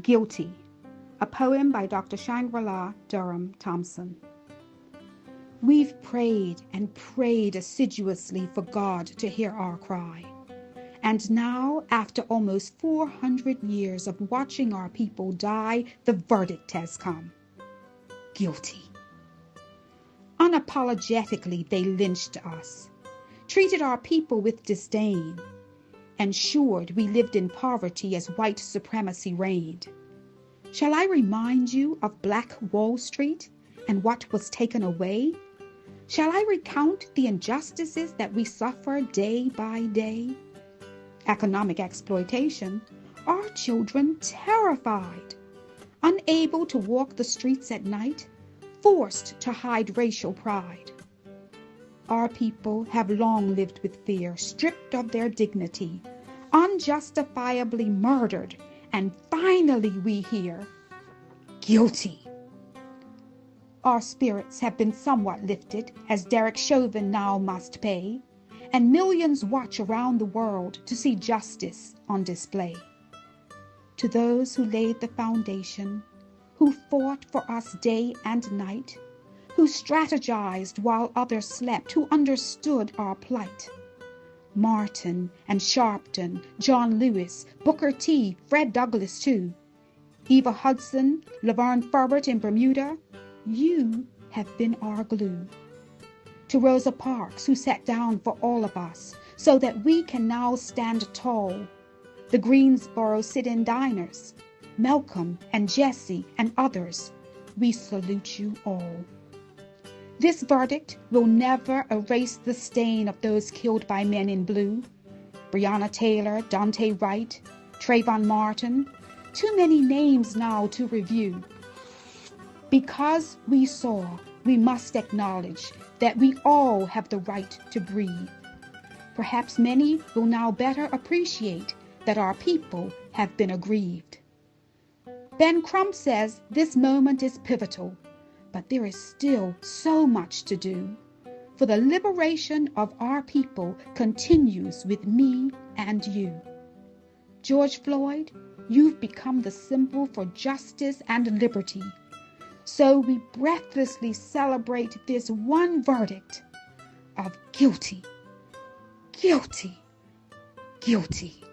Guilty, a poem by Dr. Shangri-La Durham-Thompson. We've prayed and prayed assiduously for God to hear our cry. And now, after almost 400 years of watching our people die, the verdict has come. Guilty. Unapologetically, they lynched us, treated our people with disdain, ensured we lived in poverty as white supremacy reigned. Shall I remind you of Black Wall Street and what was taken away? Shall I recount the injustices that we suffer day by day? Economic exploitation, our children terrified, unable to walk the streets at night, forced to hide racial pride. Our people have long lived with fear, stripped of their dignity, unjustifiably murdered, and finally we hear, guilty. Our spirits have been somewhat lifted, as Derek Chauvin now must pay, and millions watch around the world to see justice on display. To those who laid the foundation, who fought for us day and night, who strategized while others slept, who understood our plight. Martin and Sharpton, John Lewis, Booker T, Fred Douglass too, Eva Hudson, Laverne Furbert in Bermuda, you have been our glue. To Rosa Parks, who sat down for all of us, so that we can now stand tall, the Greensboro sit-in diners, Malcolm and Jesse and others, we salute you all. This verdict will never erase the stain of those killed by men in blue. Breonna Taylor, Dante Wright, Trayvon Martin, too many names now to review. Because we saw, we must acknowledge that we all have the right to breathe. Perhaps many will now better appreciate that our people have been aggrieved. Ben Crump says this moment is pivotal, but there is still so much to do. For the liberation of our people continues with me and you. George Floyd, you've become the symbol for justice and liberty. So we breathlessly celebrate this one verdict of guilty, guilty, guilty.